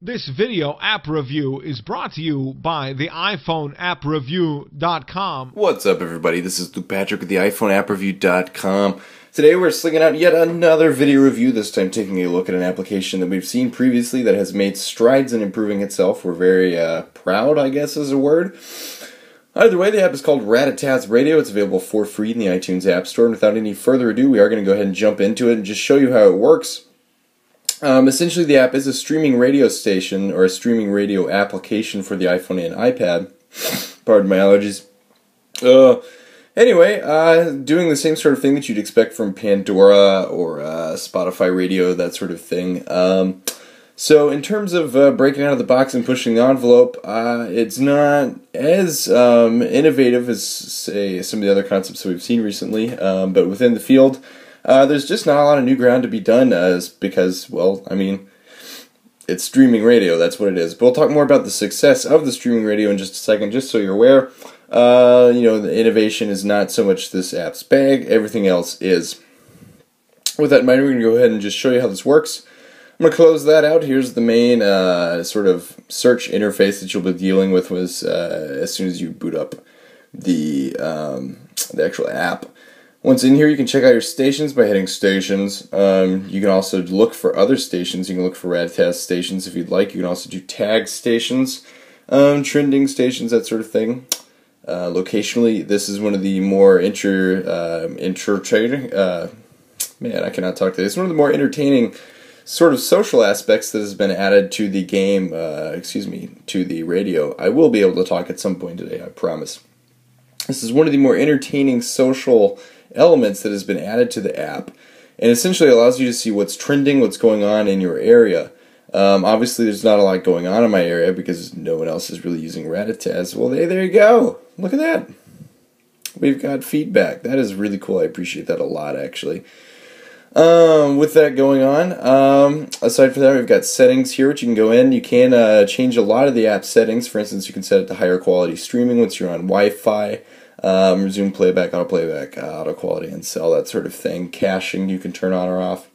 This video app review is brought to you by the iPhone appreview.com. What's up, everybody? This is Luke Patrick with the iPhone appreview.com. Today we're slinging out yet another video review, this time taking a look at an application that we've seen previously that has made strides in improving itself. We're very proud, I guess is a word. Either way, the app is called Raditaz Radio. It's available for free in the iTunes App Store. And without any further ado, we are going to go ahead and jump into it and just show you how it works. Essentially, the app is a streaming radio station or a streaming radio application for the iPhone and iPad. Pardon my allergies. Anyway, doing the same sort of thing that you'd expect from Pandora or Spotify Radio, that sort of thing. So in terms of breaking out of the box and pushing the envelope, it's not as innovative as, say, some of the other concepts that we've seen recently, but within the field, there's just not a lot of new ground to be done because, well, I mean, it's streaming radio, that's what it is. But we'll talk more about the success of the streaming radio in just a second, just so you're aware. The innovation is not so much this app's bag, everything else is. With that in mind, we're going to go ahead and just show you how this works. I'm going to close that out. Here's the main sort of search interface that you'll be dealing with as soon as you boot up the actual app. Once in here, you can check out your stations by hitting Stations. You can also look for other stations. You can look for Raditaz stations if you'd like. You can also do tag stations, trending stations, that sort of thing. Locationally, this is one of the more entertaining. Man, I cannot talk today. It's one of the more entertaining sort of social aspects that has been added to the game. To the radio. I will be able to talk at some point today, I promise. This is one of the more entertaining social elements that has been added to the app, and essentially allows you to see what's trending, what's going on in your area. Obviously, there's not a lot going on in my area because no one else is really using Raditaz. Well, there you go. Look at that. We've got feedback. That is really cool. I appreciate that a lot, actually. With that going on, aside from that, we've got settings here, which you can go in. You can change a lot of the app settings. For instance, you can set it to higher quality streaming once you're on Wi-Fi. Resume playback, auto playback, auto quality and cell, that sort of thing. Caching you can turn on or off.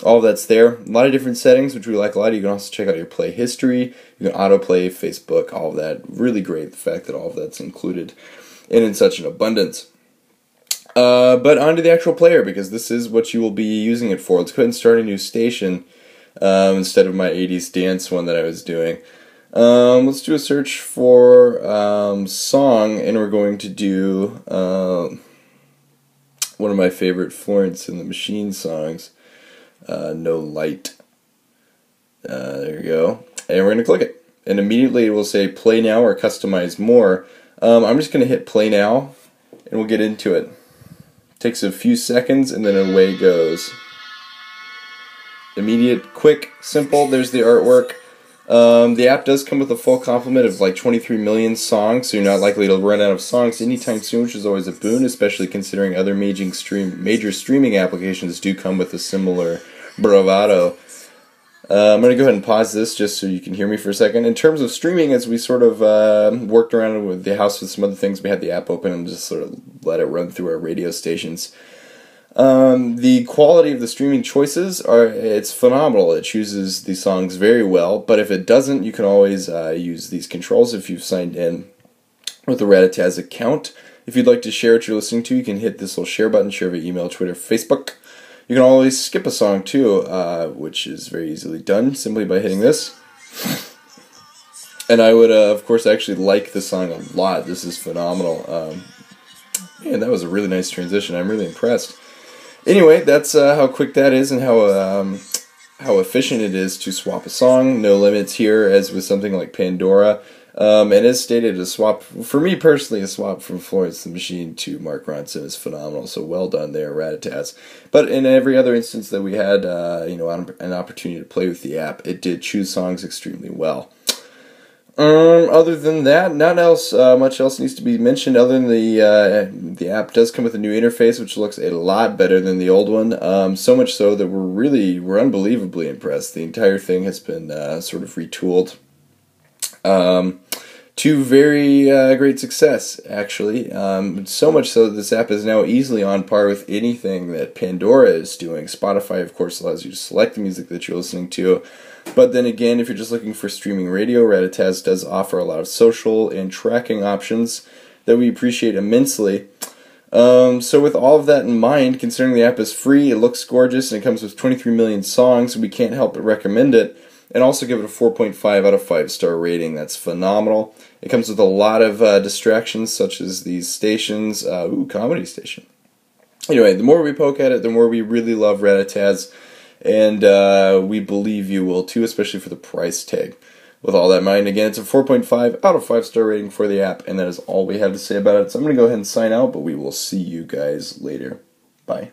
All of that's there. A lot of different settings, which we like a lot. You can also check out your play history. You can autoplay, Facebook, all of that. Really great, the fact that all of that's included and in such an abundance. But onto the actual player, because this is what you will be using it for. Let's go ahead and start a new station instead of my 80s dance one that I was doing. Let's do a search for song, and we're going to do one of my favorite Florence and the Machine songs, No Light. There you go. And we're going to click it. And immediately it will say play now or customize more. I'm just going to hit play now, and we'll get into it. Takes a few seconds, and then away it goes. Immediate, quick, simple. There's the artwork. The app does come with a full complement of like 23 million songs, so you're not likely to run out of songs anytime soon, which is always a boon, especially considering other major streaming applications do come with a similar bravado. I'm going to go ahead and pause this just so you can hear me for a second. In terms of streaming, as we sort of worked around with the house with some other things, we had the app open and just sort of let it run through our radio stations. The quality of the streaming choices it's phenomenal. It chooses the songs very well, but if it doesn't, you can always use these controls if you've signed in with the Raditaz account. If you'd like to share what you're listening to, you can hit this little share button, share via email, Twitter, Facebook. You can always skip a song too, which is very easily done simply by hitting this. And I would, of course, actually like the song a lot. This is phenomenal. Man, that was a really nice transition. I'm really impressed. Anyway, that's how quick that is and how efficient it is to swap a song. No limits here, as with something like Pandora. And as stated, a swap, for me personally, a swap from Florence the Machine to Mark Ronson is phenomenal. So well done there, Raditaz. But in every other instance that we had, an opportunity to play with the app, it did choose songs extremely well. Other than that, not much else needs to be mentioned other than the app does come with a new interface, which looks a lot better than the old one. So much so that we're unbelievably impressed. The entire thing has been sort of retooled to very great success, actually. So much so that this app is now easily on par with anything that Pandora is doing. Spotify, of course, allows you to select the music that you're listening to. But then again, if you're just looking for streaming radio, Raditaz does offer a lot of social and tracking options that we appreciate immensely. So with all of that in mind, considering the app is free, it looks gorgeous, and it comes with 23 million songs, we can't help but recommend it, and also give it a 4.5 out of 5-star rating. That's phenomenal. It comes with a lot of distractions, such as these stations. Comedy station. Anyway, the more we poke at it, the more we really love Raditaz, and we believe you will too, especially for the price tag. With all that in mind, again, it's a 4.5 out of 5-star rating for the app, and that is all we have to say about it. So I'm going to go ahead and sign out, but we will see you guys later. Bye.